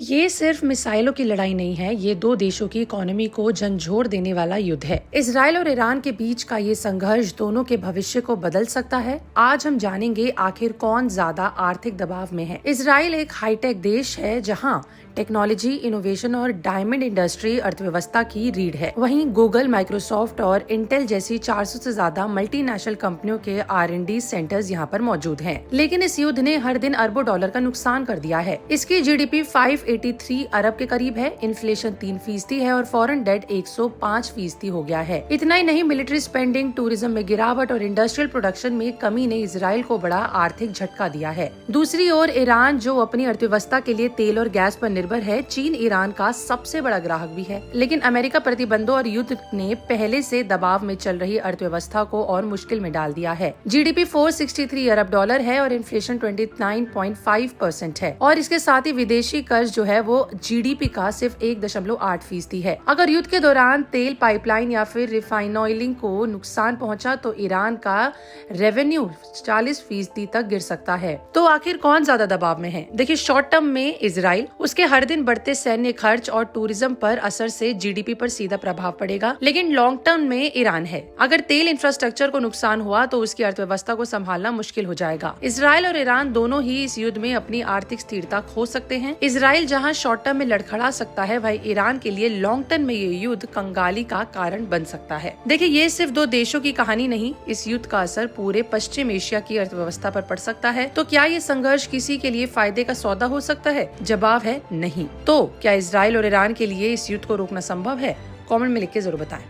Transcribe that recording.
ये सिर्फ मिसाइलों की लड़ाई नहीं है, ये दो देशों की इकोनॉमी को झंझोर देने वाला युद्ध है। इजराइल और ईरान के बीच का ये संघर्ष दोनों के भविष्य को बदल सकता है। आज हम जानेंगे आखिर कौन ज्यादा आर्थिक दबाव में है। इजराइल एक हाईटेक देश है जहां टेक्नोलॉजी, इनोवेशन और डायमंड इंडस्ट्री अर्थव्यवस्था की रीढ़ है। वहीं गूगल, माइक्रोसॉफ्ट और इंटेल जैसी 400 से ज्यादा मल्टीनेशनल कंपनियों के R&D सेंटर्स यहाँ पर मौजूद हैं। लेकिन इस युद्ध ने हर दिन अरबों डॉलर का नुकसान कर दिया है। इसकी GDP 583 अरब के करीब है, इन्फ्लेशन 3% है और फॉरेन डेट 105% हो गया है। इतना ही नहीं, मिलिट्री स्पेंडिंग, टूरिज्म में गिरावट और इंडस्ट्रियल प्रोडक्शन में कमी ने इजराइल को बड़ा आर्थिक झटका दिया है। दूसरी ओर ईरान, जो अपनी अर्थव्यवस्था के लिए तेल और गैस पर निर्भर है, चीन ईरान का सबसे बड़ा ग्राहक भी है। लेकिन अमेरिका प्रतिबंधों और युद्ध ने पहले से दबाव में चल रही अर्थव्यवस्था को और मुश्किल में डाल दिया है। GDP 463 अरब डॉलर है और इन्फ्लेशन 29.5% है और इसके साथ ही विदेशी कर्ज जो है वो GDP का सिर्फ 1.8% है। अगर युद्ध के दौरान तेल पाइपलाइन या फिर रिफाइन ऑयलिंग को नुकसान पहुंचा तो ईरान का रेवेन्यू 40% तक गिर सकता है। तो आखिर कौन ज्यादा दबाव में है? देखिए, शॉर्ट टर्म में इजराइल, उसके हर दिन बढ़ते सैन्य खर्च और टूरिज्म पर असर से GDP पर सीधा प्रभाव पड़ेगा। लेकिन लॉन्ग टर्म में ईरान है। अगर तेल इंफ्रास्ट्रक्चर को नुकसान हुआ तो उसकी अर्थव्यवस्था को संभालना मुश्किल हो जाएगा। इजराइल और ईरान दोनों ही इस युद्ध में अपनी आर्थिक स्थिरता खो सकते हैं। इजराइल जहां शॉर्ट टर्म में लड़खड़ा सकता है, वहीं ईरान के लिए लॉन्ग टर्म में ये युद्ध कंगाली का कारण बन सकता है। देखिए, ये सिर्फ दो देशों की कहानी नहीं, इस युद्ध का असर पूरे पश्चिम एशिया की अर्थव्यवस्था पर पड़ सकता है। तो क्या ये संघर्ष किसी के लिए फायदे का सौदा हो सकता है? जवाब है नहीं। तो क्या इजराइल और ईरान के लिए इस युद्ध को रोकना संभव है? कमेंट में लिख के जरूर बताएं।